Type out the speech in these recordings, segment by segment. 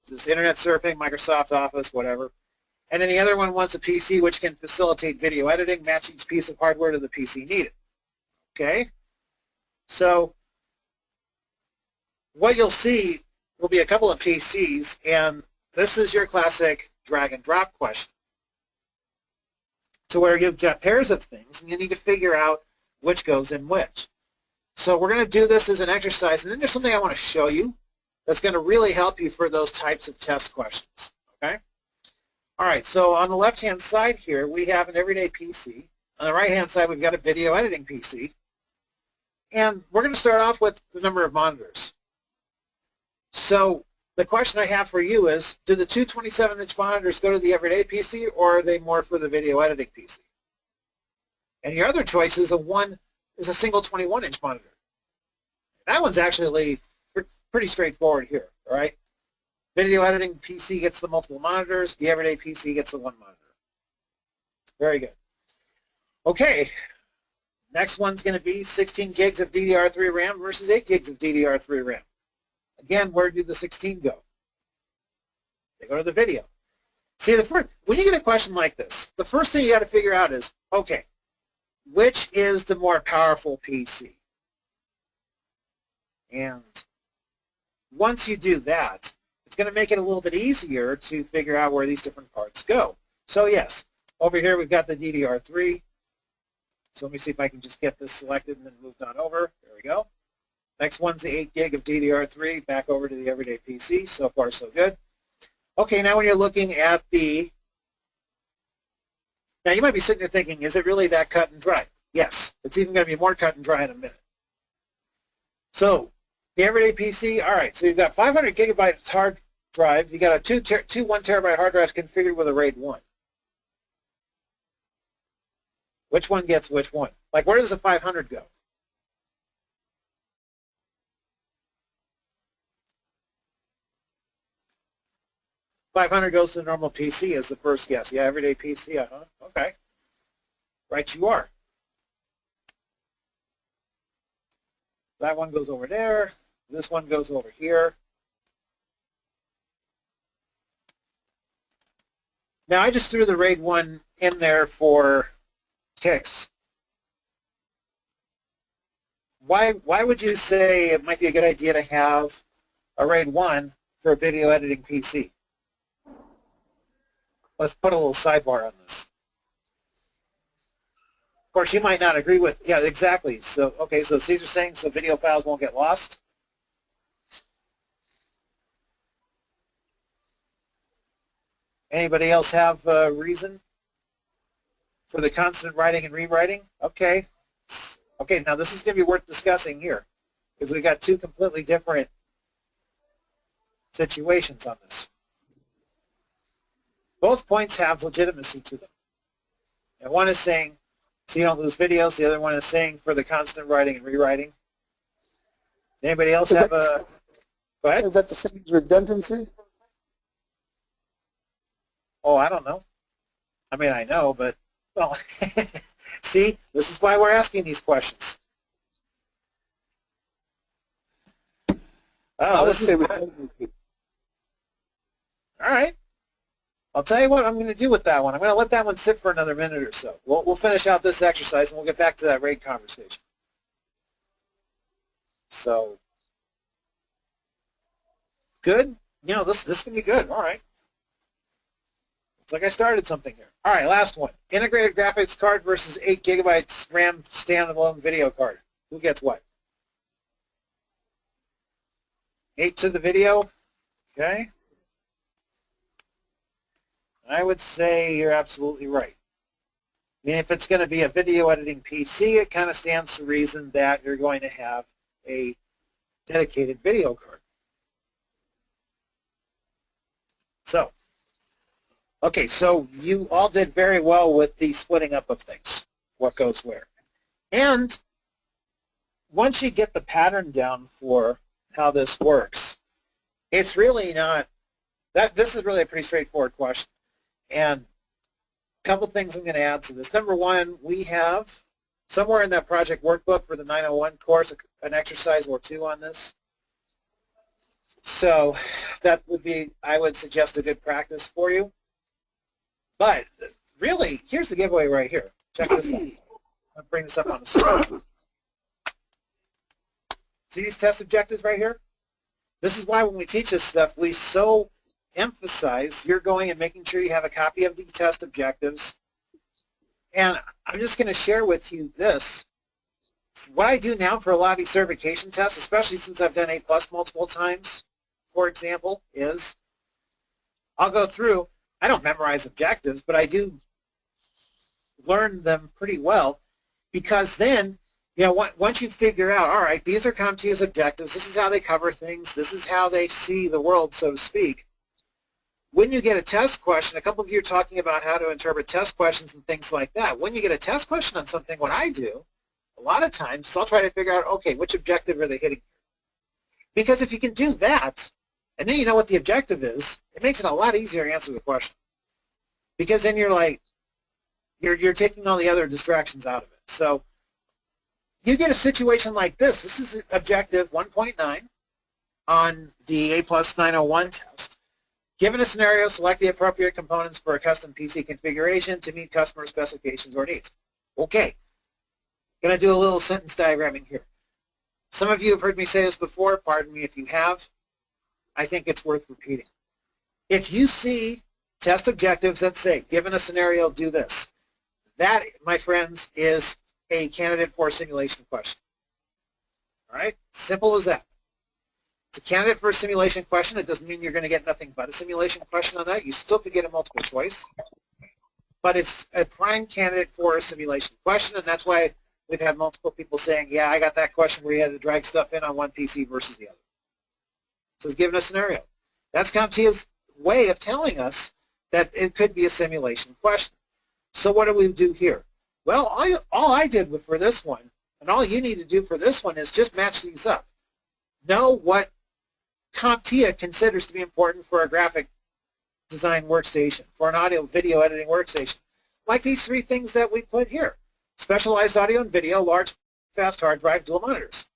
just internet surfing, Microsoft Office, whatever. And then the other one wants a PC which can facilitate video editing, match each piece of hardware to the PC needed. Okay? So what you'll see will be a couple of PCs, and this is your classic drag and drop question, to where you've got pairs of things, and you need to figure out which goes in which. So we're going to do this as an exercise, and then there's something I want to show you that's going to really help you for those types of test questions. Okay? All right, so on the left-hand side here, we have an everyday PC. On the right-hand side, we've got a video editing PC. And we're going to start off with the number of monitors. So the question I have for you is, do the two 27-inch monitors go to the everyday PC, or are they more for the video editing PC? And your other choice is a single 21-inch monitor. That one's actually pretty straightforward here, all right? Video editing PC gets the multiple monitors. The everyday PC gets the one monitor. Very good. Okay, next one's going to be 16 gigs of DDR3 RAM versus 8 gigs of DDR3 RAM. Again, where do the 16 go? They go to the video. See, when you get a question like this, the first thing you got to figure out is, okay, which is the more powerful PC? And once you do that, it's going to make it a little bit easier to figure out where these different parts go. So yes, over here we've got the DDR3. So let me see if I can just get this selected and then moved on over. There we go. Next one's the 8 gig of DDR3, back over to the everyday PC. So far, so good. Okay, now when you're looking at now you might be sitting there thinking, is it really that cut and dry? Yes, it's even going to be more cut and dry in a minute. So the everyday PC, all right, so you've got 500 gigabytes hard drive. You got two 1 terabyte hard drives configured with a RAID 1. Which one gets which one? Like, where does the 500 go? $500 goes to the normal PC as the first guess. Yeah, everyday PC, okay. Right you are. That one goes over there. This one goes over here. Now, I just threw the RAID 1 in there for kicks. Why would you say it might be a good idea to have a RAID 1 for a video editing PC? Let's put a little sidebar on this. Of course, you might not agree with, yeah, exactly. So, okay, so Caesar's saying so video files won't get lost. Anybody else have a reason for the constant writing and rewriting? Okay. Okay, now this is going to be worth discussing here, because we've got two completely different situations on this. Both points have legitimacy to them. And one is saying, so you don't lose videos. The other one is saying for the constant writing and rewriting. Anybody else have a... Go ahead. Is that the same as redundancy? Oh, I don't know. I mean, I know, but, well, see, this is why we're asking these questions. Oh, this is redundancy. All right. I'll tell you what I'm going to do with that one. I'm going to let that one sit for another minute or so. We'll finish out this exercise, and we'll get back to that RAID conversation. So, good? You know, this can be good. All right. Looks like I started something here. All right, last one. Integrated graphics card versus 8 gigabytes RAM standalone video card. Who gets what? 8 to the video. Okay. I would say you're absolutely right. I mean, if it's going to be a video editing PC, it kind of stands to reason that you're going to have a dedicated video card. So, okay, so you all did very well with the splitting up of things, what goes where. And once you get the pattern down for how this works, it's really not, this is really a pretty straightforward question. And a couple things I'm going to add to this. Number one, we have somewhere in that project workbook for the 901 course an exercise or two on this. So that would be, I would suggest, a good practice for you. But really, here's the giveaway right here. Check this out. I'll bring this up on the screen. See these test objectives right here? This is why when we teach this stuff, we so emphasize you're going and making sure you have a copy of the test objectives. And I'm just going to share with you this. What I do now for a lot of these certification tests, especially since I've done A+ multiple times, for example, is I'll go through, I don't memorize objectives, but I do learn them pretty well, because then, you know, once you figure out, all right, these are CompTIA's objectives, this is how they cover things, this is how they see the world, so to speak. When you get a test question, a couple of you are talking about how to interpret test questions and things like that. When you get a test question on something, what I do, a lot of times, is I'll try to figure out, okay, which objective are they hitting? Because if you can do that, and then you know what the objective is, it makes it a lot easier to answer the question. Because then you're like, you're taking all the other distractions out of it. So you get a situation like this. This is objective 1.9 on the A+ 901 test. Given a scenario, select the appropriate components for a custom PC configuration to meet customer specifications or needs. Okay, going to do a little sentence diagramming here. Some of you have heard me say this before. Pardon me if you have. I think it's worth repeating. If you see test objectives that say, given a scenario, do this, that, my friends, is a candidate for a simulation question. All right? Simple as that. It's a candidate for a simulation question. It doesn't mean you're going to get nothing but a simulation question on that. You still could get a multiple choice. But it's a prime candidate for a simulation question, and that's why we've had multiple people saying, yeah, I got that question where you had to drag stuff in on one PC versus the other. So it's given a scenario. That's CompTIA's way of telling us that it could be a simulation question. So what do we do here? Well, all I did for this one, and all you need to do for this one, is just match these up. Know what CompTIA considers to be important for a graphic design workstation, for an audio video editing workstation. Like these three things that we put here. Specialized audio and video, large fast hard drive, dual monitors.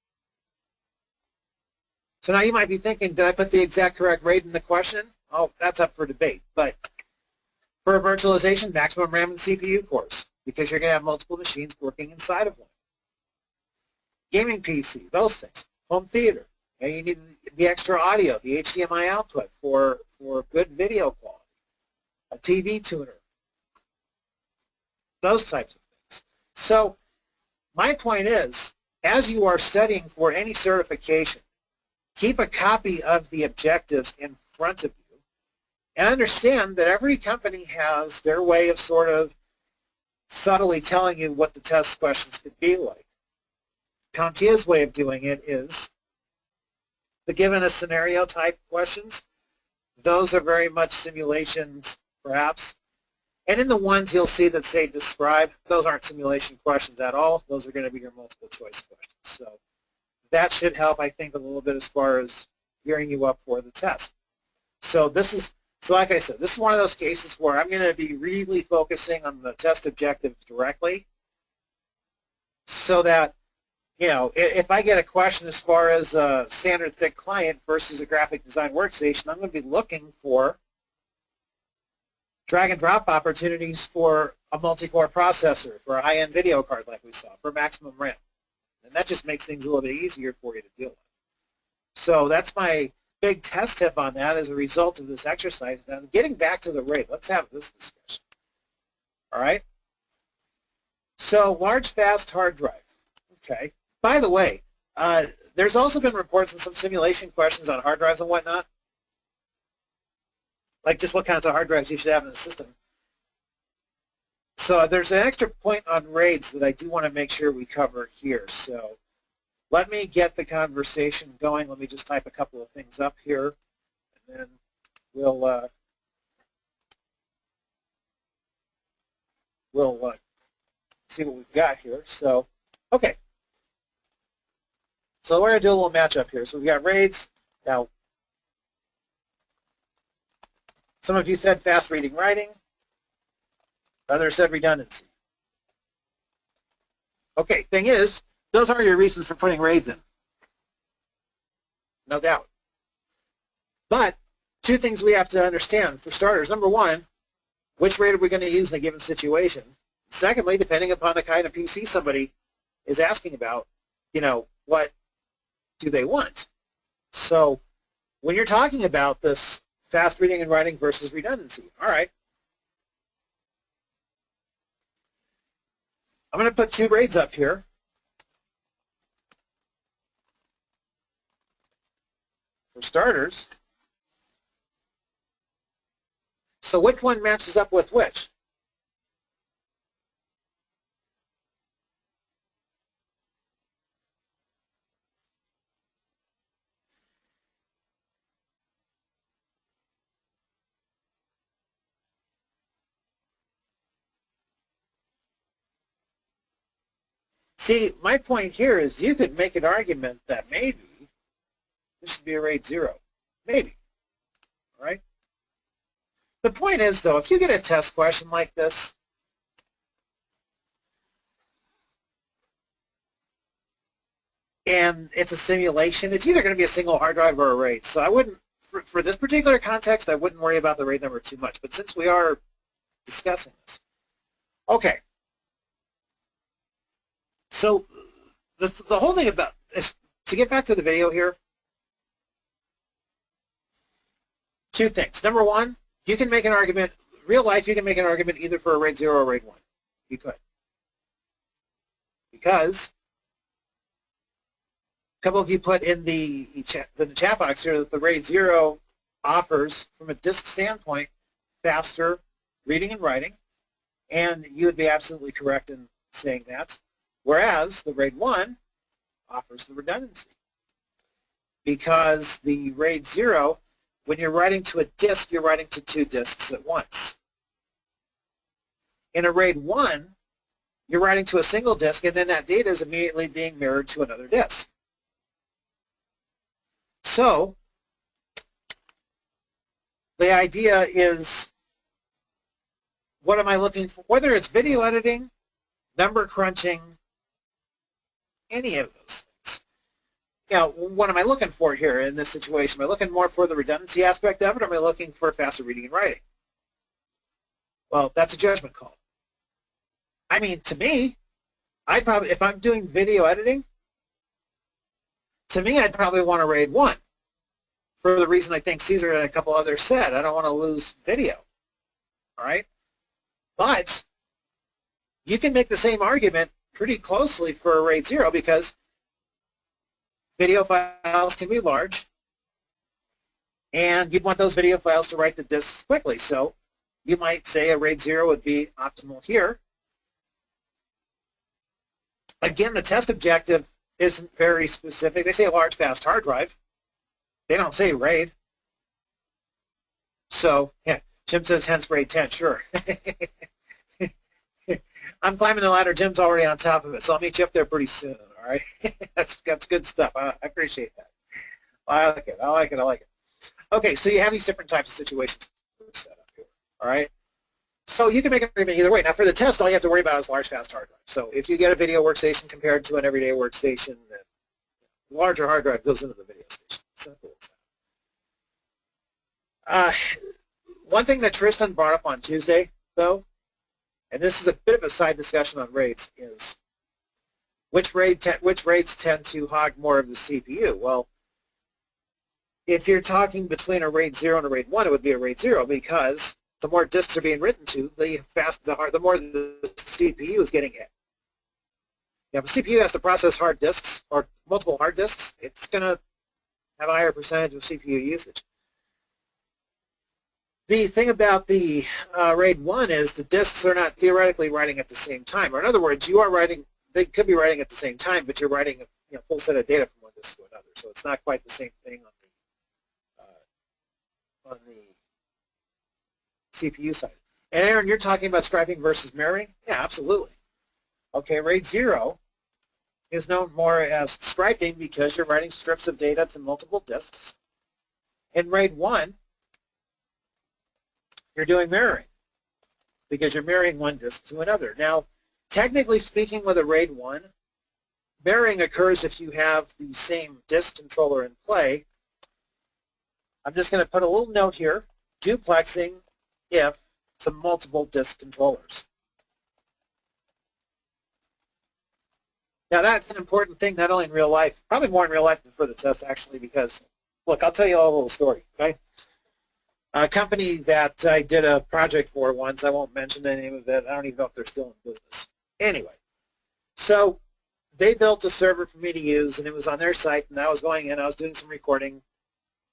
So now you might be thinking, did I put the exact correct rate in the question? Oh, that's up for debate. But for a virtualization, maximum RAM and CPU cores, because you're going to have multiple machines working inside of one. Gaming PC, those things. Home theater. And you need the extra audio, the HDMI output for good video quality. A TV tuner. Those types of things. So my point is, as you are studying for any certification, keep a copy of the objectives in front of you and understand that every company has their way of sort of subtly telling you what the test questions could be like. CompTIA's way of doing it is the given a scenario type questions. Those are very much simulations, perhaps. And in the ones you'll see that say describe, those aren't simulation questions at all. Those are going to be your multiple choice questions. So that should help, I think, a little bit as far as gearing you up for the test. So like I said, this is one of those cases where I'm going to be really focusing on the test objectives directly, so that, you know, if I get a question as far as a standard thick client versus a graphic design workstation, I'm going to be looking for drag and drop opportunities for a multi-core processor, for a high-end video card like we saw, for maximum RAM. And that just makes things a little bit easier for you to deal with. So that's my big test tip on that as a result of this exercise. Now, getting back to the rate, let's have this discussion. All right? So large fast hard drive. Okay. By the way, there's also been reports on some simulation questions on hard drives and whatnot, like just what kinds of hard drives you should have in the system. So there's an extra point on RAIDs that I do want to make sure we cover here. So let me get the conversation going. Let me just type a couple of things up here, and then we'll see what we've got here. So, okay. So we're going to do a little matchup here. So we've got RAIDs. Now, some of you said fast reading writing. Others said redundancy. Okay, thing is, those are your reasons for putting RAIDs in. No doubt. But two things we have to understand. For starters, number one, which RAID are we going to use in a given situation? Secondly, depending upon the kind of PC somebody is asking about, what do they want? So when you're talking about this fast reading and writing versus redundancy, all right, I'm going to put two RAIDs up here. For starters, so which one matches up with which? See, my point here is you could make an argument that maybe this should be a RAID 0. Maybe. All right? The point is, though, if you get a test question like this, and it's a simulation, it's either going to be a single hard drive or a RAID. So I wouldn't, for this particular context, I wouldn't worry about the RAID number too much. But since we are discussing this, okay. So the whole thing about this, to get back to the video here, two things. Number one, you can make an argument, real life, you can make an argument either for a RAID 0 or a RAID 1. You could. Because a couple of you put in the chat box here that the RAID 0 offers, from a disk standpoint, faster reading and writing, and you would be absolutely correct in saying that. Whereas the RAID 1 offers the redundancy. Because the RAID 0, when you're writing to a disk, you're writing to two disks at once. In a RAID 1, you're writing to a single disk, and then that data is immediately being mirrored to another disk. So the idea is, what am I looking for? Whether it's video editing, number crunching, any of those things. What am I looking for here in this situation? Am I looking more for the redundancy aspect of it, or am I looking for faster reading and writing? Well, that's a judgment call. I mean, to me, I'd probably, if I'm doing video editing, to me, I'd probably want a RAID 1 for the reason I think Caesar and a couple others said. I don't want to lose video, all right? But you can make the same argument pretty closely for a RAID 0 because video files can be large, and you'd want those video files to write the disks quickly. So you might say a RAID 0 would be optimal here. Again, the test objective isn't very specific. They say a large, fast hard drive. They don't say RAID. So, yeah, Jim says hence RAID 10, sure. I'm climbing the ladder. Jim's already on top of it, so I'll meet you up there pretty soon, all right? That's good stuff. I appreciate that. I like it. I like it. I like it. Okay, so you have these different types of situations set up here, all right? So you can make an argument either way. Now, for the test, all you have to worry about is large, fast hard drive. So if you get a video workstation compared to an everyday workstation, then the larger hard drive goes into the video station. Simple as that. One thing that Tristan brought up on Tuesday, though, and this is a bit of a side discussion on RAIDs, is which RAIDs tend to hog more of the CPU? Well, if you're talking between a RAID 0 and a RAID 1, it would be a RAID 0 because the more disks are being written to, the more the CPU is getting hit. If a CPU has to process hard disks or multiple hard disks, it's going to have a higher percentage of CPU usage. The thing about the RAID 1 is the disks are not theoretically writing at the same time. Or in other words, you are writing, they could be writing at the same time, but you're writing a full set of data from one disk to another. So it's not quite the same thing on the CPU side. And Aaron, you're talking about striping versus mirroring? Yeah, absolutely. Okay, RAID 0 is known more as striping because you're writing strips of data to multiple disks. In RAID 1, you're doing mirroring because you're mirroring one disk to another. Now, technically speaking with a RAID 1, mirroring occurs if you have the same disk controller in play I'm just going to put a little note here, duplexing if some multiple disk controllers. Now that's an important thing, not only in real life, probably more in real life than for the test actually, because, look, I'll tell you all a little story, okay? A company that I did a project for once, I won't mention the name of it, I don't even know if they're still in business. Anyway, so they built a server for me to use, and it was on their site, and I was going in, I was doing some recording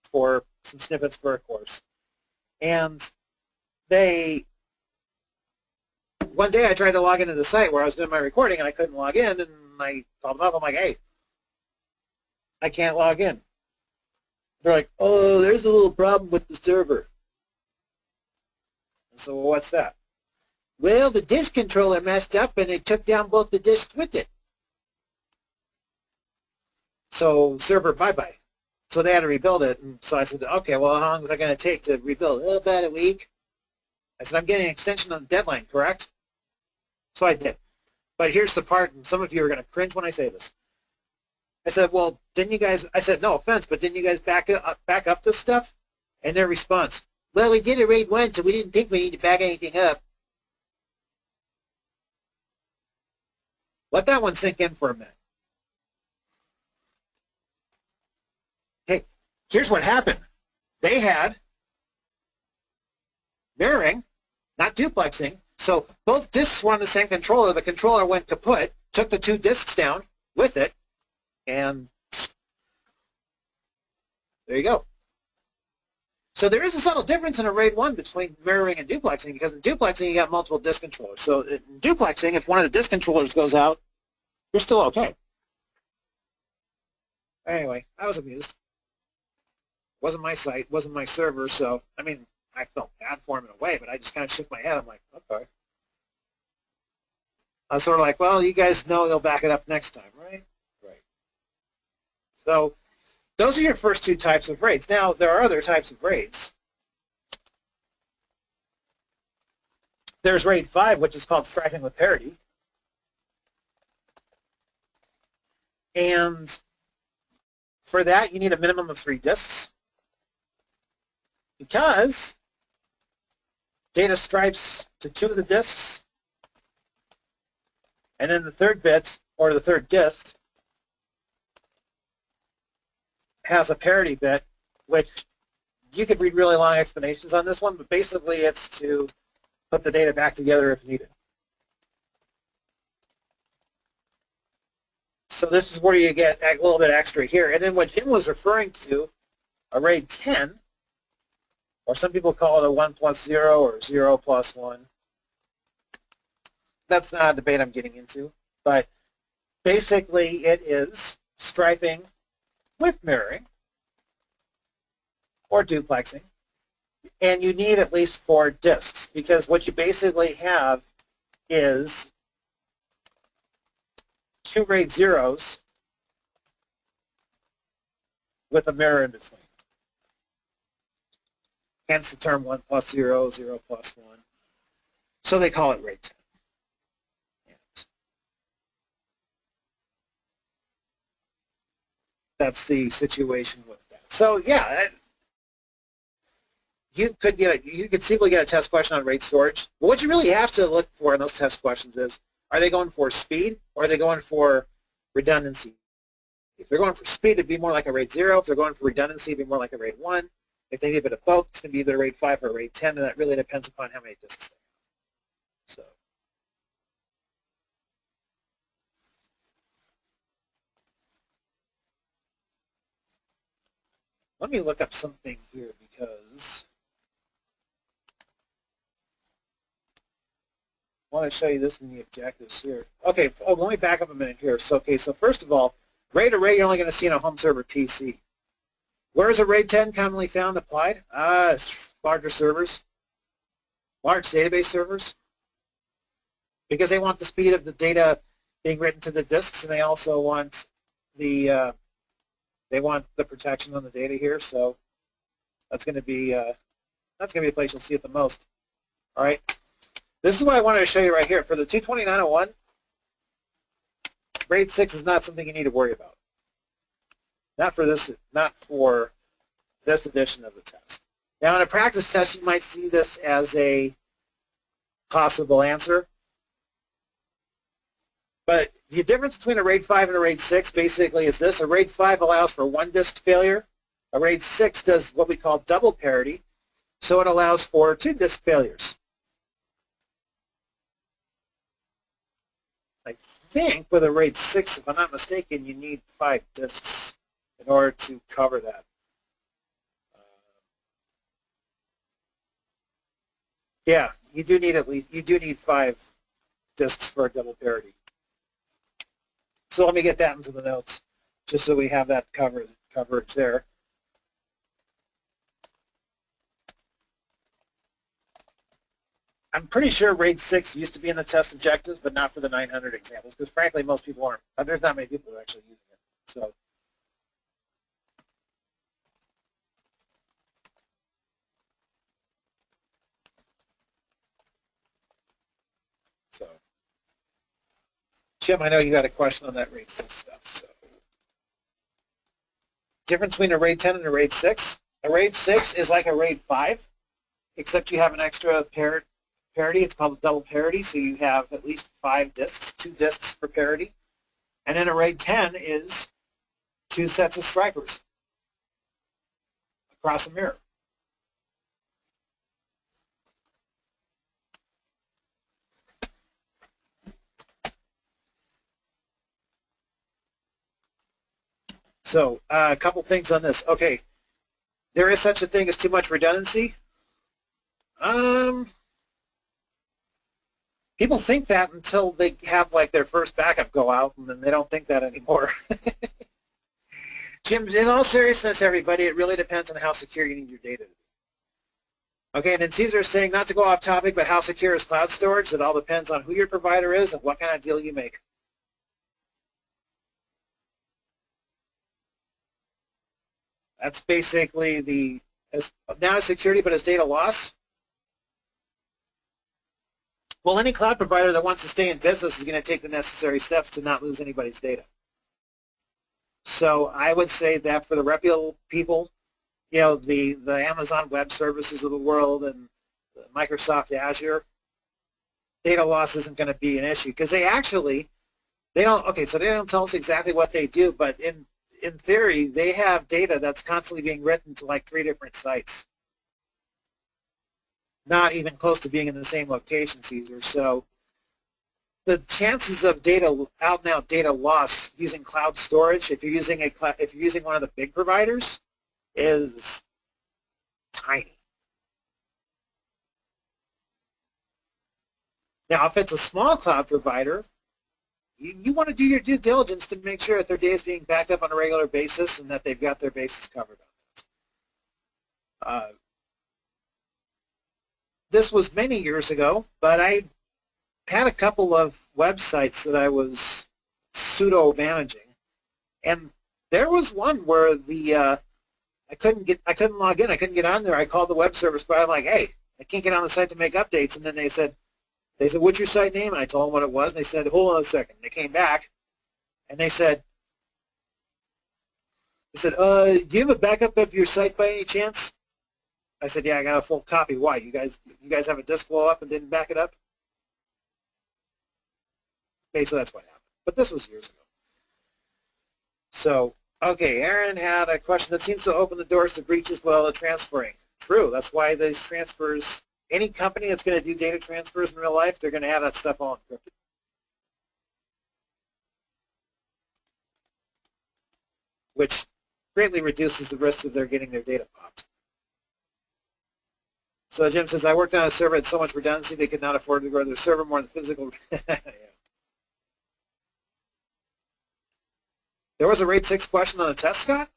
for some snippets for a course. And one day I tried to log into the site where I was doing my recording, and I couldn't log in, and I called them up, I'm like, hey, I can't log in. They're like, oh, there's a little problem with the server. And so, well, what's that? Well, the disk controller messed up, and it took down both the disks with it. So, server, bye-bye. So they had to rebuild it, and so I said, okay, well, how long is that going to take to rebuild? Oh, about a week. I said, I'm getting an extension on the deadline, correct? So I did. But here's the part, and some of you are going to cringe when I say this. I said, well, didn't you guys, I said, no offense, but didn't you guys back up this stuff? And their response, well, we did a RAID 1, so we didn't think we needed to back anything up. Let that one sink in for a minute. Hey, here's what happened. They had mirroring, not duplexing, so both disks were on the same controller. The controller went kaput, took the two disks down with it, and there you go. So there is a subtle difference in a RAID 1 between mirroring and duplexing, because in duplexing you got multiple disk controllers. So in duplexing, if one of the disk controllers goes out, you're still okay. Anyway, I was amused. Wasn't my site, wasn't my server, so, I mean, I felt bad for him in a way, but I just kind of shook my head. I'm like, okay. I was sort of like, well, you guys know they'll back it up next time, right? Right. So those are your first two types of RAIDs. Now, there are other types of RAIDs. There's RAID 5, which is called striping with parity. And for that, you need a minimum of 3 disks, because data stripes to 2 of the disks, and then the third bit, or the third disk, has a parity bit, which you could read really long explanations on this one, but basically it's to put the data back together if needed. So this is where you get a little bit extra here. And then what Jim was referring to, a RAID 10, or some people call it a 1 plus 0 or 0 plus 1. That's not a debate I'm getting into, but basically it is striping with mirroring or duplexing, and you need at least 4 disks, because what you basically have is 2 RAID 0s with a mirror in between. Hence the term 1 plus 0, 0 plus 1. So they call it RAID 10. That's the situation with that. So yeah, you could simply get a test question on RAID storage. But what you really have to look for in those test questions is, are they going for speed, or are they going for redundancy? If they're going for speed, it'd be more like a RAID 0. If they're going for redundancy, it'd be more like a RAID 1. If they need a bit of both, it's going to be either a RAID 5 or a RAID 10, and that really depends upon how many disks they have. So. Let me look up something here, because I want to show you this in the objectives here. Okay, let me back up a minute here. So, okay, so first of all, RAID array you're only going to see in a home server PC. Where is a RAID 10 commonly found applied? Larger servers, large database servers, because they want the speed of the data being written to the disks, and they also want the protection on the data here. So that's going to be the place you'll see it the most. All right. This is what I wanted to show you right here. For the 22901, RAID 6 is not something you need to worry about. Not for this this edition of the test. Now in a practice test, you might see this as a possible answer. But the difference between a RAID 5 and a RAID 6 basically is this. A RAID 5 allows for one disk failure. A RAID 6 does what we call double parity, so it allows for two disk failures. I think with a RAID 6, if I'm not mistaken, you need 5 disks in order to cover that. Yeah, you do need 5 disks for double parity. So let me get that into the notes, just so we have that coverage there. I'm pretty sure RAID 6 used to be in the test objectives, but not for the 900 examples, because frankly, most people aren't. There's not many people who are actually using it. So, Jim, I know you got a question on that RAID 6 stuff. So, difference between a RAID 10 and a RAID 6. A RAID 6 is like a RAID 5, except you have an extra parity. It's called double parity, so you have at least 5 disks, 2 disks for parity. And then a RAID 10 is 2 sets of stripers across a mirror. So a couple things on this. Okay, there is such a thing as too much redundancy. People think that until they have like their first backup go out, and then they don't think that anymore. Jim, in all seriousness, everybody, it really depends on how secure you need your data to be. Okay, and then Caesar is saying, not to go off topic, but how secure is cloud storage? It all depends on who your provider is and what kind of deal you make. That's basically the, not as security, but as data loss. Well, any cloud provider that wants to stay in business is going to take the necessary steps to not lose anybody's data. So I would say that for the reputable people, you know, the Amazon Web Services of the world and Microsoft Azure, data loss isn't going to be an issue because they don't, okay, so they don't tell us exactly what they do, but in theory, they have data that's constantly being written to like 3 different sites. Not even close to being in the same location, Caesar. So the chances of out-and-out data loss using cloud storage, if you're using one of the big providers, is tiny. Now, if it's a small cloud provider, you want to do your due diligence to make sure that their data is being backed up on a regular basis and that they've got their bases covered on this. This was many years ago, but I had a couple of websites that I was pseudo managing, and there was one where I couldn't log in. I couldn't get on there. I called the web service, but I'm like, hey, I can't get on the site to make updates. And then they said, what's your site name? And I told them what it was. And they said, hold on a second. They came back, and they said, do you have a backup of your site by any chance? I said, yeah, I got a full copy. Why? You guys have a disk blow up and didn't back it up? Basically, that's what happened. But this was years ago. So, okay, Aaron had a question that seems to open the doors to breaches while transferring. True. That's why these transfers, any company that's going to do data transfers in real life, they're going to have that stuff all encrypted. Which greatly reduces the risk of their getting their data popped. So Jim says, I worked on a server that had so much redundancy they could not afford to grow their server more than physical. Yeah. There was a RAID 6 question on the test, Scott?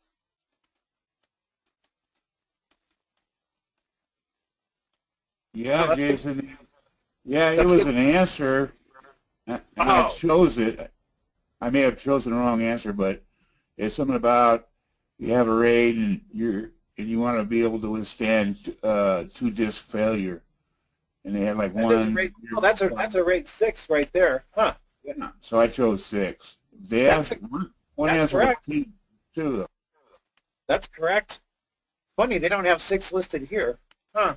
Yeah, oh, Jason. Good. Yeah, That's it was good. an answer, and I chose it. I may have chosen the wrong answer, but it's something about you have a RAID and you want to be able to withstand 2 disk failure, and they had like That one. Oh, that's a RAID 6 right there, huh? Yeah. So I chose 6. That's one that's answer correct. was 2 though. That's correct. Funny, they don't have 6 listed here. Huh.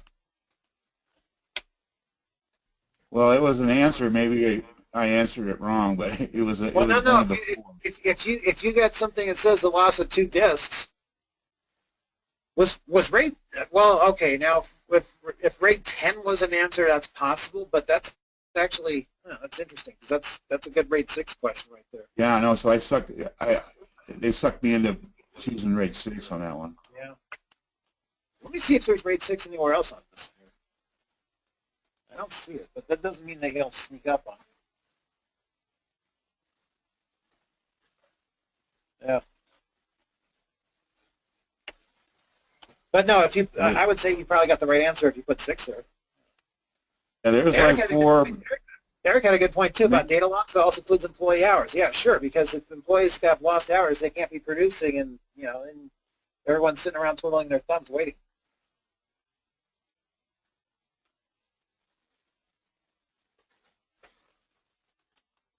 Well, it was an answer. Maybe I answered it wrong, but it was Well, no, one no. of the four. If you got something that says the loss of 2 disks, was rate, well, okay, now if rate 10 was an answer, that's possible, but that's actually, that's interesting, because that's a good rate 6 question right there. Yeah, no. So they sucked me into choosing rate 6 on that one. Yeah. Let me see if there's rate 6 anywhere else on this. I don't see it, but that doesn't mean they don't sneak up on it. Yeah. But no, if you, I would say you probably got the right answer if you put 6 there. Yeah, there's Eric like 4. Eric had a good point too about data loss. That also includes employee hours. Yeah, sure, because if employees have lost hours, they can't be producing, and and everyone's sitting around twiddling their thumbs waiting.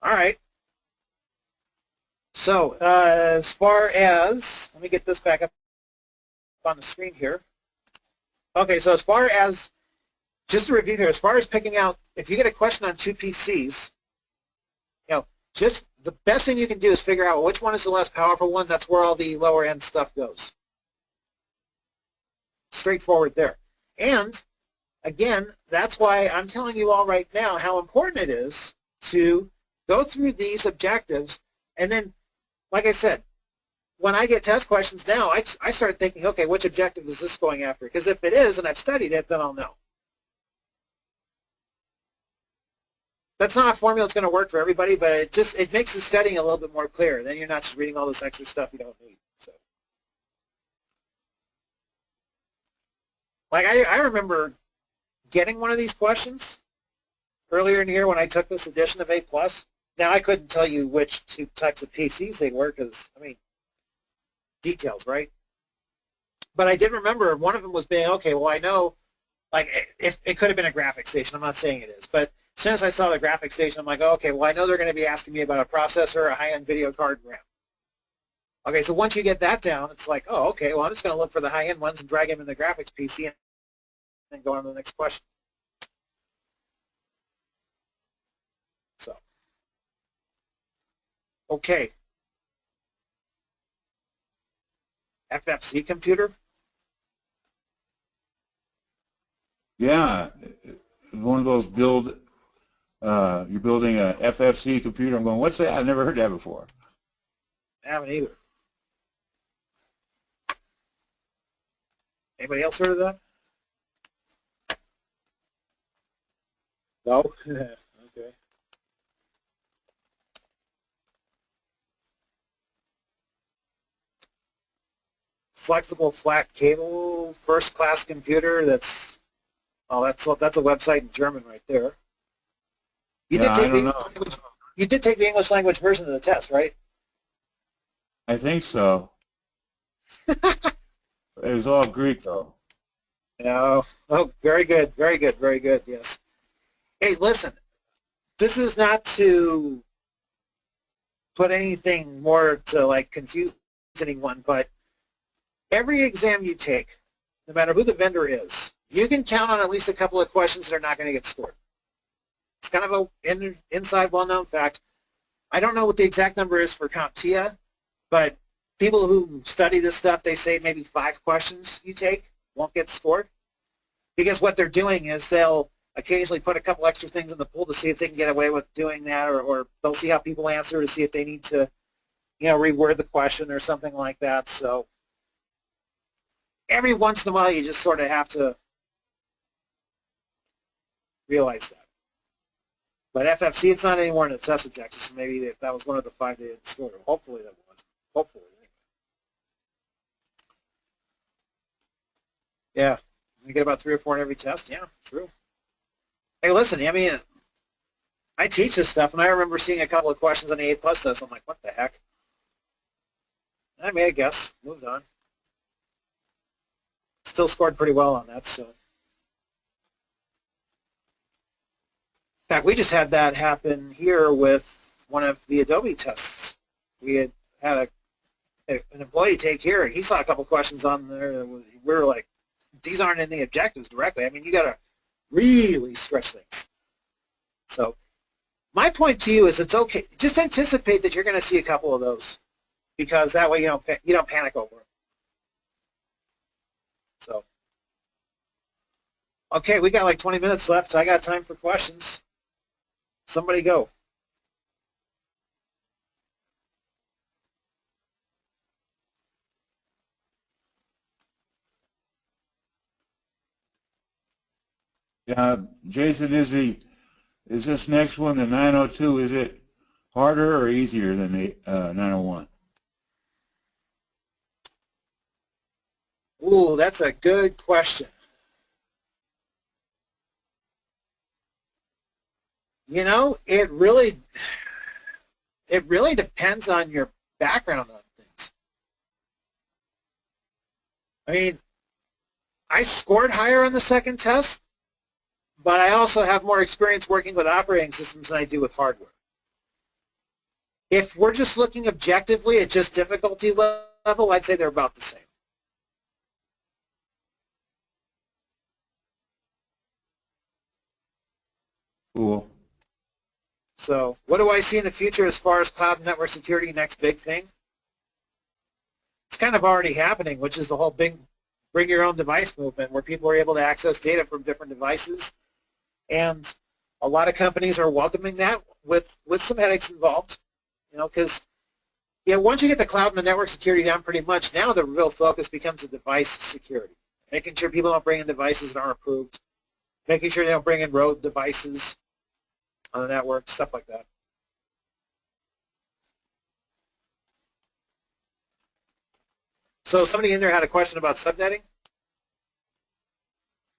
All right. So as far as, let me get this back up on the screen here. Okay, so as far as, just to review here, as far as picking out, if you get a question on 2 PCs, just the best thing you can do is figure out which one is the less powerful one. That's where all the lower end stuff goes. Straightforward there. And again, that's why I'm telling you all right now how important it is to go through these objectives. And then, like I said, when I get test questions now, I start thinking, okay, which objective is this going after? Because if it is, and I've studied it, then I'll know. That's not a formula that's going to work for everybody, but it makes the studying a little bit more clear. Then you're not just reading all this extra stuff you don't need. So, like I remember getting one of these questions earlier in the year when I took this edition of A+. Now I couldn't tell you which 2 types of PCs they were because, I mean, details, right? But I did remember one of them was being, okay, well, I know, like, it could have been a graphics station. I'm not saying it is, but as soon as I saw the graphics station, I'm like, oh, okay, well, I know they're going to be asking me about a processor, a high-end video card, and RAM. Okay, so once you get that down, it's like, oh, okay, well, I'm just going to look for the high-end ones and drag them in the graphics PC and then go on to the next question. So, okay. FFC computer? Yeah, one of those you're building a FFC computer. I'm going, what's that? I've never heard that before. I haven't either. Anybody else heard of that? No? Okay. Flexible flat cable, first class computer. That's a website in German right there. You Yeah, I don't know. You did take the English language version of the test, right? I think so. It was all Greek, though. No. Oh, very good, very good, very good. Yes. Hey, listen. This is not to put anything more to like confuse anyone, but every exam you take, no matter who the vendor is, you can count on at least a couple of questions that are not going to get scored. It's kind of an inside well-known fact. I don't know what the exact number is for CompTIA, but people who study this stuff, they say maybe 5 questions you take won't get scored. Because what they're doing is they'll occasionally put a couple extra things in the pool to see if they can get away with doing that, or they'll see how people answer to see if they need to, reword the question or something like that. So every once in a while, you just sort of have to realize that. But FFC, it's not anymore in the test objectives, so maybe that was one of the 5 they didn't score. Hopefully that was. Hopefully. Yeah. You get about 3 or 4 in every test? Yeah, true. Hey, listen, I mean, I teach this stuff, and I remember seeing a couple of questions on the A+ test. I'm like, what the heck? I made a guess. Moved on. Still scored pretty well on that, so. In fact, we just had that happen here with one of the Adobe tests. We had an employee take here, and he saw a couple questions on there we're like, these aren't in the objectives directly. I mean, you got to really stretch things. So my point to you is it's okay. Just anticipate that you're going to see a couple of those, because that way you don't panic over it. So, okay, we got like 20 minutes left. So I got time for questions. Somebody go. Jason, is this next one, the 902, is it harder or easier than the 901? Ooh, that's a good question. You know, it really depends on your background on things. I mean, I scored higher on the second test, but I also have more experience working with operating systems than I do with hardware. If we're just looking objectively at just difficulty level, I'd say they're about the same. Cool. So what do I see in the future as far as cloud and network security, next big thing? It's kind of already happening, which is the whole big bring your own device movement, where people are able to access data from different devices. And a lot of companies are welcoming that with some headaches involved, you know, because once you get the cloud and the network security down pretty much, now the real focus becomes the device security, making sure people don't bring in devices that aren't approved, making sure they don't bring in rogue devices on the network, stuff like that. So somebody in there had a question about subnetting.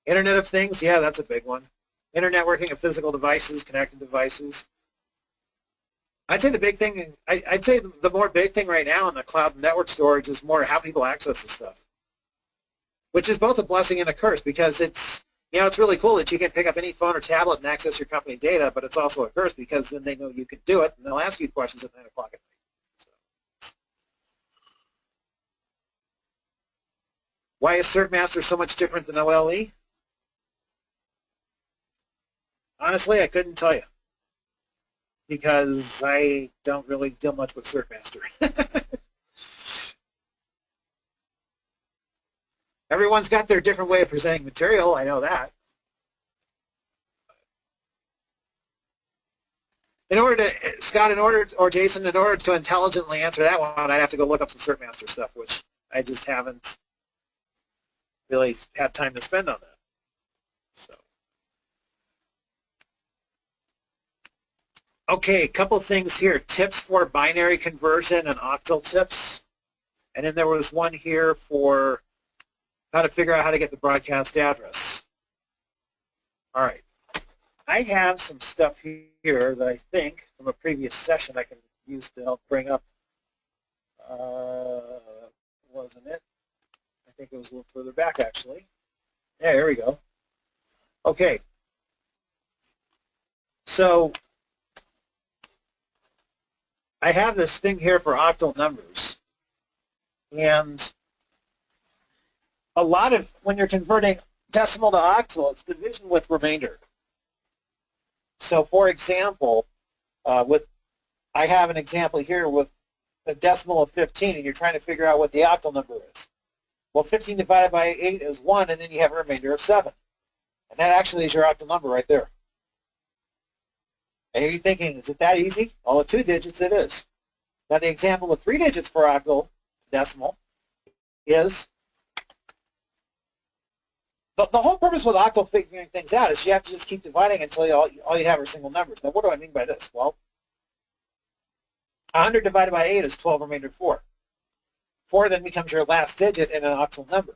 Internet of Things, yeah, that's a big one. Internetworking of physical devices, connected devices. I'd say the big thing, I'd say the more big thing right now in the cloud and network storage is more how people access the stuff, which is both a blessing and a curse, because it's, you know, it's really cool that you can pick up any phone or tablet and access your company data, but it's also a curse because then they know you can do it, and they'll ask you questions at 9 o'clock at night. So. Why is CertMaster so much different than OLE? Honestly, I couldn't tell you, because I don't really deal much with CertMaster. Everyone's got their different way of presenting material, I know that. In order to, Scott, or Jason, in order to intelligently answer that one, I'd have to go look up some CertMaster stuff, which I just haven't really had time to spend on that. So. Okay, a couple things here. Tips for binary conversion and octal tips. And then there was one here for how to figure out how to get the broadcast address. All right. I have some stuff here that I think from a previous session I can use to help bring up. Wasn't it? I think it was a little further back, actually. Yeah, here we go. Okay. So I have this thing here for octal numbers. And a lot of, when you're converting decimal to octal, it's division with remainder. So for example, I have an example here with a decimal of 15, and you're trying to figure out what the octal number is. Well, 15 divided by 8 is 1, and then you have a remainder of 7. And that actually is your octal number right there. And you're thinking, is it that easy? Well, with 2 digits, it is. Now, the example with 3 digits for octal decimal is, the whole purpose with octal figuring things out is you have to just keep dividing until all you have are single numbers. Now, what do I mean by this? Well, 100 divided by 8 is 12, remainder 4. 4 then becomes your last digit in an octal number.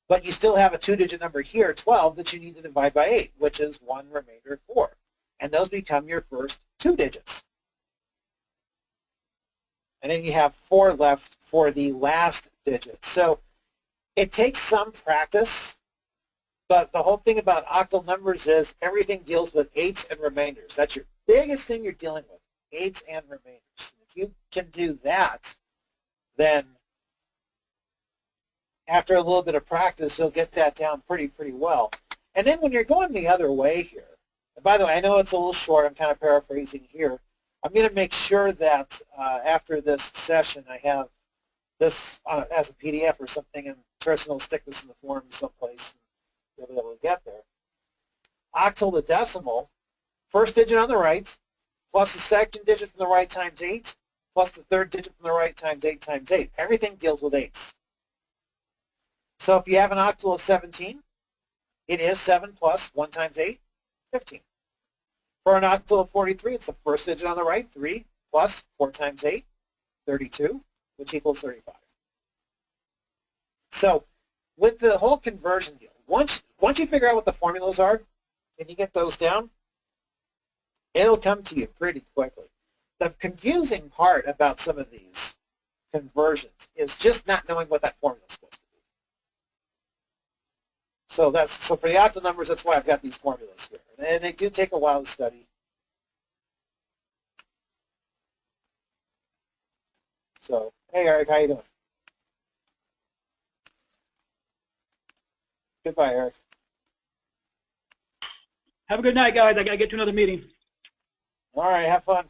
But you still have a 2-digit number here, 12, that you need to divide by 8, which is 1, remainder 4. And those become your first 2 digits. And then you have 4 left for the last digit. So it takes some practice, but the whole thing about octal numbers is everything deals with 8s and remainders. That's your biggest thing you're dealing with, 8s and remainders. If you can do that, then after a little bit of practice, you'll get that down pretty well. And then when you're going the other way here, and by the way, I know it's a little short, I'm kind of paraphrasing here. I'm going to make sure that after this session I have this as a PDF or something, and Tristan will stick this in the form someplace and you'll be able to get there. Octal to decimal, first digit on the right, plus the second digit from the right times 8, plus the third digit from the right times 8 times 8. Everything deals with 8s. So if you have an octal of 17, it is 7 plus 1 times 8, 15. For an octal of 43, it's the first digit on the right, 3 plus 4 times 8, 32, which equals 35. So with the whole conversion deal, once you figure out what the formulas are and you get those down, it'll come to you pretty quickly. The confusing part about some of these conversions is just not knowing what that formula is supposed to be. So for the octal numbers, that's why I've got these formulas here. And they do take a while to study. So, hey Eric, how you doing? Goodbye, Eric. Have a good night, guys. I got to get to another meeting. All right, have fun.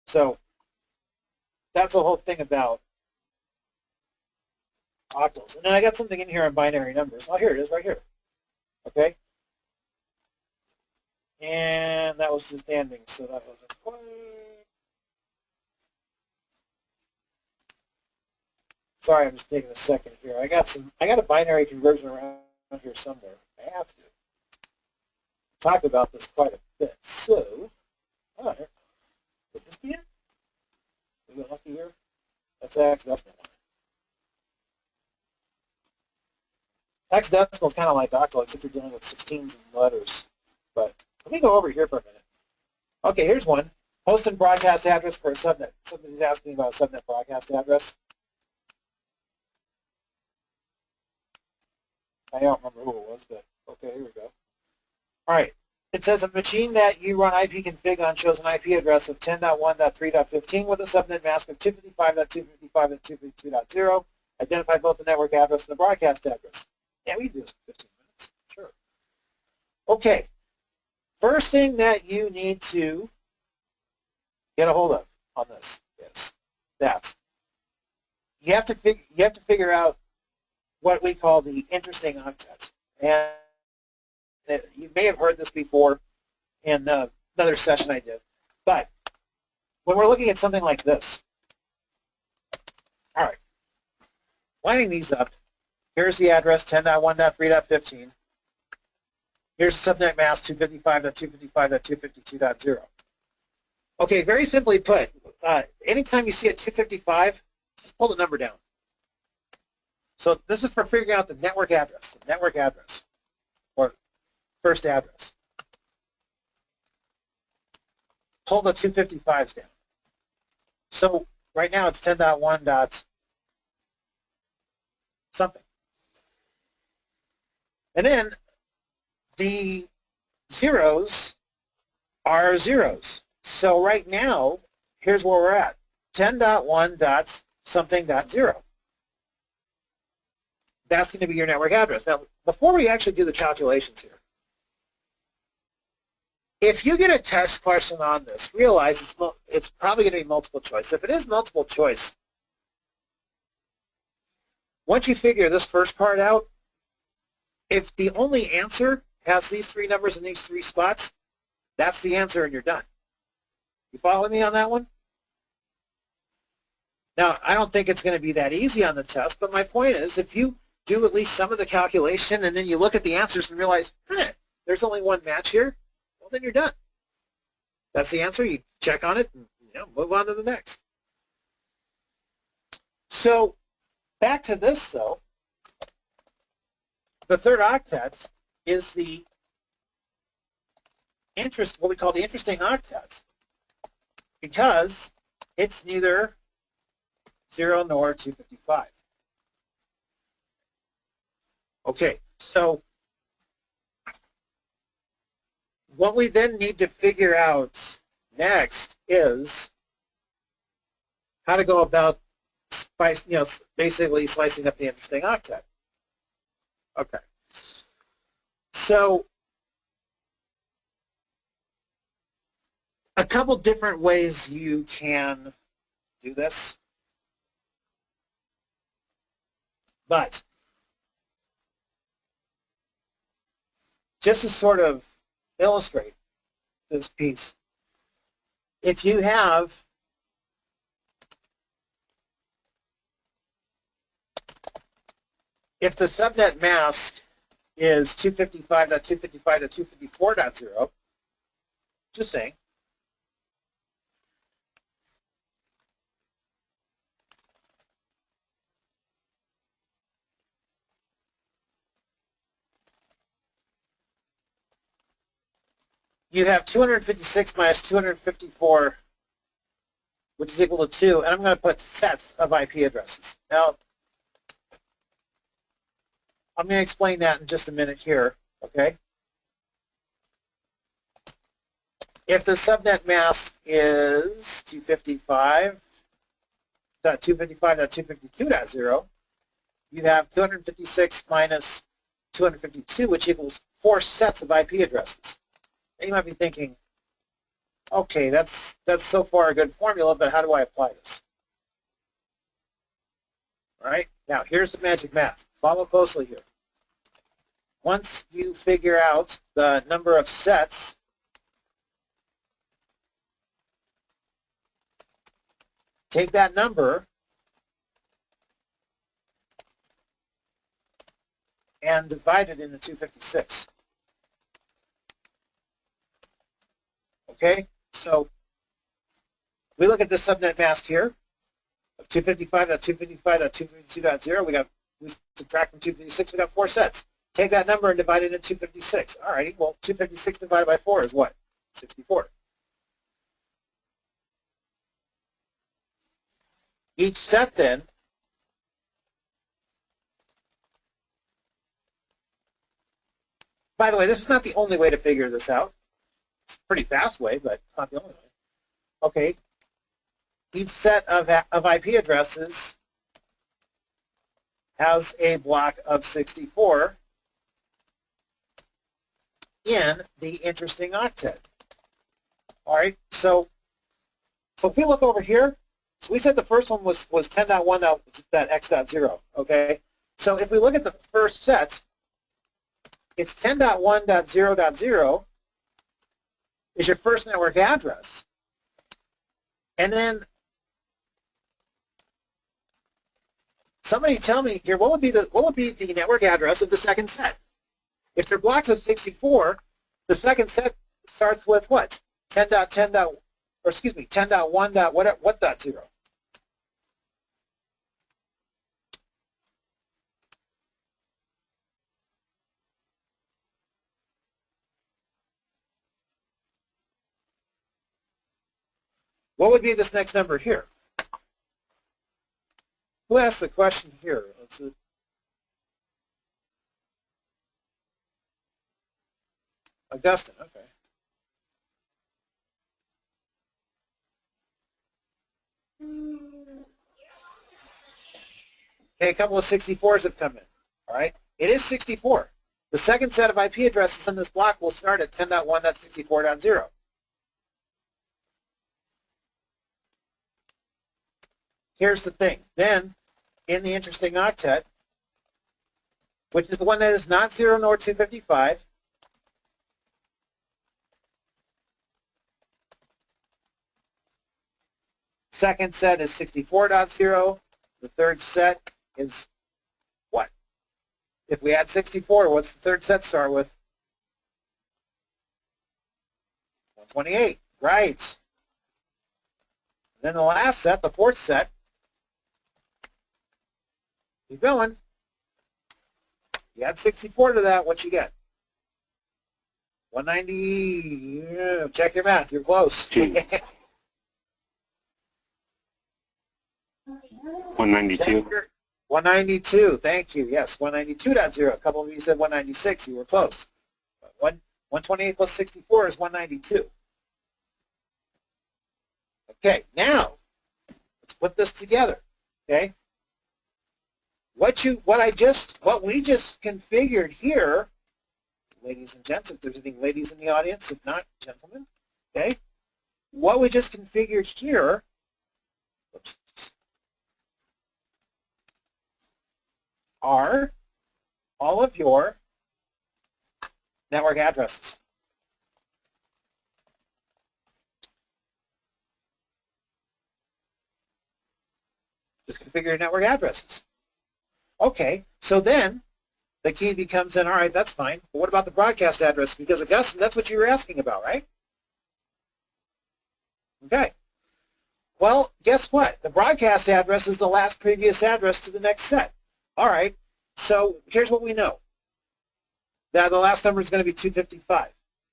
So that's the whole thing about octals. And then I got something in here on binary numbers. Oh, here it is right here. Okay. And that was just ending, so that wasn't quite. Sorry, I'm just taking a second here. I got a binary conversion around here somewhere. I have to. Talked about this quite a bit. So, all right. Would this be it? We got lucky here. That's hexadecimal. Hexadecimal is kind of like octal, except you're dealing with 16s and letters. But let me go over here for a minute. Okay, here's one. Host and broadcast address for a subnet. Somebody's asking about a subnet broadcast address. I don't remember who it was, but okay, here we go. All right. It says a machine that you run ipconfig on shows an IP address of 10.1.3.15 with a subnet mask of 255.255.252.0. Identify both the network address and the broadcast address. Yeah, we can do this in 15 minutes. Sure. Okay. First thing that you need to get a hold of on this is that you have to figure out what we call the interesting octet. And you may have heard this before in another session I did. But when we're looking at something like this, all right, lining these up, here's the address 10.1.3.15. Here's the subnet mask 255.255.252.0. Okay, very simply put, anytime you see a 255, just pull the number down. So this is for figuring out the network address, or first address. Pull the 255s down. So right now it's 10.1 dot something. And then the zeros are zeros. So right now, here's where we're at. 10.1 dot something dot 0. That's going to be your network address. Now, before we actually do the calculations here, if you get a test question on this, realize it's probably going to be multiple choice. If it is multiple choice, once you figure this first part out, if the only answer has these three numbers in these three spots, that's the answer and you're done. You follow me on that one? Now, I don't think it's going to be that easy on the test, but my point is if you do at least some of the calculation and then you look at the answers and realize, there's only one match here, well, then you're done. That's the answer. You check on it and move on to the next. So back to this, though. The third octet is what we call the interesting octet, because it's neither 0 nor 255. Okay, so what we then need to figure out next is how to go about basically slicing up the interesting octet. Okay. So a couple different ways you can do this, but just to sort of illustrate this piece, if the subnet mask is 255.255.254.0, just saying, you have 256 minus 254, which is equal to 2, and I'm going to put sets of IP addresses. Now, I'm going to explain that in just a minute here, okay? If the subnet mask is 255.255.252.0, you have 256 minus 252, which equals 4 sets of IP addresses. And you might be thinking, okay, that's so far a good formula, but how do I apply this? All right, now here's the magic math. Follow closely here. Once you figure out the number of sets, take that number and divide it into 256. Okay, so we look at this subnet mask here of 255.255.252.0. We subtract from 256. We got 4 sets. Take that number and divide it into 256. All righty. Well, 256 divided by 4 is what? 64. Each set then by the way, this is not the only way to figure this out. It's a pretty fast way, but not the only way. Okay. Each set of IP addresses has a block of 64 in the interesting octet. All right, so if we look over here, so we said the first one was 10.1.x.0, okay? So if we look at the first set, it's 10.1.0.0 is your first network address. And then somebody tell me here, what would be the network address of the second set? If they're blocks of 64, the second set starts with what? 10.1.0. What would be this next number here? Who asked the question here? Augustine, okay. Hey, a couple of 64s have come in, all right? It is 64. The second set of IP addresses in this block will start at 10.1.64.0. Here's the thing. Then, in the interesting octet, which is the one that is not 0 nor 255, second set is 64.0. The third set is what? If we add 64, what's the third set start with? 128, right. And then the last set, the fourth set, keep going. You add 64 to that, what you get? 190, yeah, check your math, you're close. 192. 192, thank you. Yes, 192.0. A couple of you said 196, you were close. 128 plus 64 is 192. Okay, now, let's put this together. Okay. What we just configured here, ladies and gents, if there's any ladies in the audience, if not, gentlemen, okay, what we just configured here, oops, are all of your network addresses. Just configure your network addresses. Okay, so then the key becomes then, all right, that's fine. But what about the broadcast address? Because Augustine, that's what you were asking about, right? Okay. Well, guess what? The broadcast address is the last previous address to the next set. All right, so here's what we know. That the last number is going to be 255.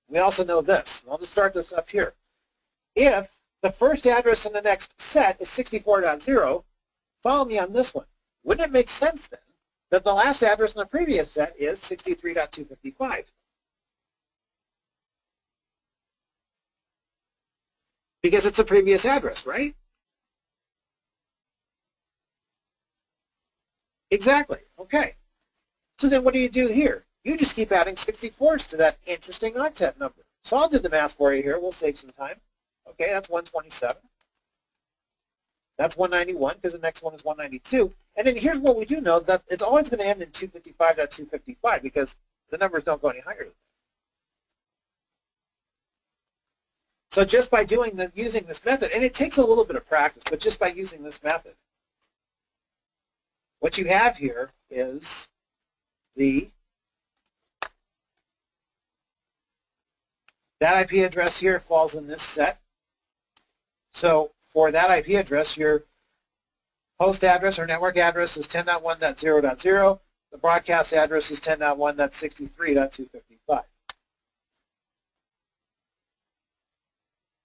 We also know this. I'll just start this up here. If the first address in the next set is 64.0, follow me on this one. Wouldn't it make sense then that the last address in the previous set is 63.255? Because it's a previous address, right? Exactly. Okay. So then what do you do here? You just keep adding 64s to that interesting octet number. So I'll do the math for you here. We'll save some time. Okay, that's 127. That's 191 because the next one is 192. And then here's what we do know, that it's always going to end in 255.255 because the numbers don't go any higher than that. So just by using this method, and it takes a little bit of practice, but just by using this method, what you have here is that IP address here falls in this set. So for that IP address, your host address or network address is 10.1.0.0. The broadcast address is 10.1.63.255.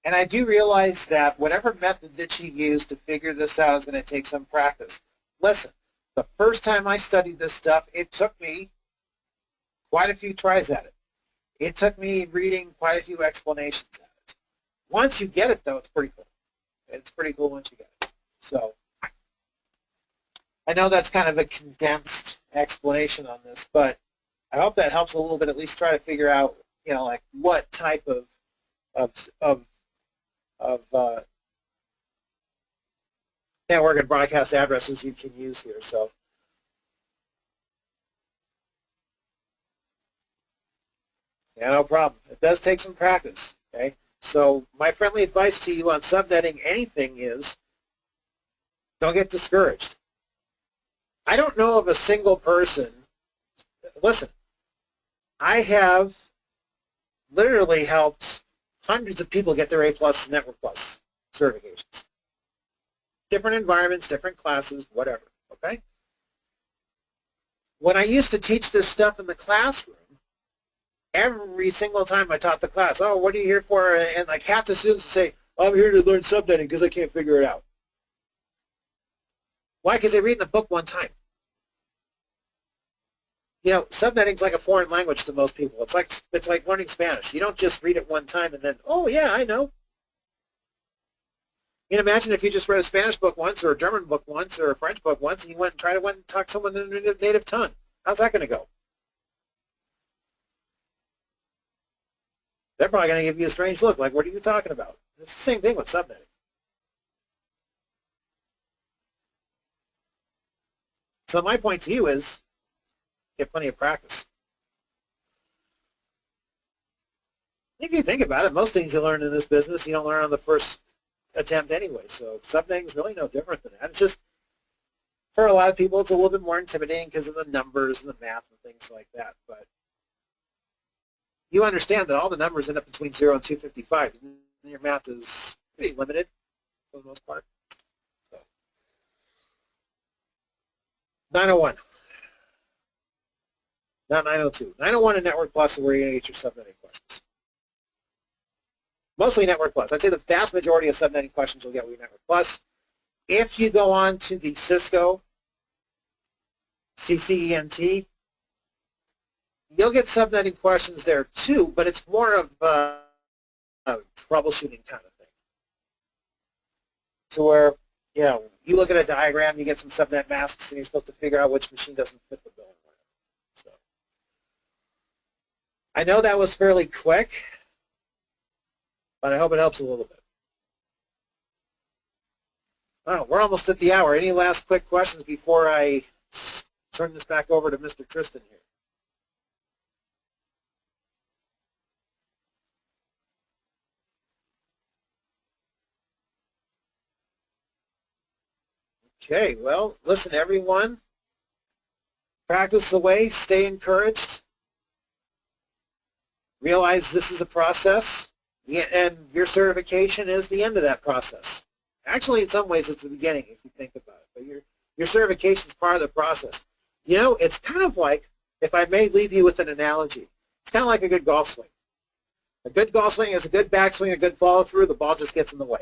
And I do realize that whatever method that you use to figure this out is going to take some practice. Listen, the first time I studied this stuff, it took me quite a few tries at it. It took me reading quite a few explanations at it. Once you get it, though, it's pretty cool. It's pretty cool once you get it. So I know that's kind of a condensed explanation on this, but I hope that helps a little bit. At least try to figure out, you know, like what type of network and broadcast addresses you can use here. So yeah, no problem. It does take some practice. Okay. So my friendly advice to you on subnetting anything is don't get discouraged. I don't know of a single person. Listen, I have literally helped hundreds of people get their A+ Network Plus certifications. Different environments, different classes, whatever, okay? When I used to teach this stuff in the classroom, every single time I taught the class, oh, what are you here for? And like half the students would say, I'm here to learn subnetting because I can't figure it out. Why? Because they read in a book one time. You know, subnetting's like a foreign language to most people. It's like learning Spanish. You don't just read it one time and then, oh yeah, I know. You can imagine if you just read a Spanish book once or a German book once or a French book once and you went and tried to talk to someone in their native tongue. How's that going to go? They're probably going to give you a strange look, like, what are you talking about? It's the same thing with subnetting. So my point to you is, get plenty of practice. If you think about it, most things you learn in this business, you don't learn on the first attempt anyway. So subnetting is really no different than that. It's just, for a lot of people, it's a little bit more intimidating because of the numbers and the math and things like that. But you understand that all the numbers end up between 0 and 255. And your math is pretty limited for the most part. So 901. Not 902. 901 and Network Plus is where you're going to get your subnetting questions. Mostly Network Plus. I'd say the vast majority of subnetting questions you'll get with Network Plus. If you go on to the Cisco CCENT, you'll get subnetting questions there too, but it's more of a troubleshooting kind of thing. To where you know, you look at a diagram, you get some stuff that masks, and you're supposed to figure out which machine doesn't fit the bill. So I know that was fairly quick, but I hope it helps a little bit. Wow, we're almost at the hour. Any last quick questions before I turn this back over to Mr. Tristan here? Okay, well, listen, everyone. Practice away. Stay encouraged. Realize this is a process, and your certification is the end of that process. Actually, in some ways, it's the beginning if you think about it. But your certification is part of the process. You know, it's kind of like, if I may leave you with an analogy, it's kind of like a good golf swing. A good golf swing is a good backswing, a good follow-through. The ball just gets in the way.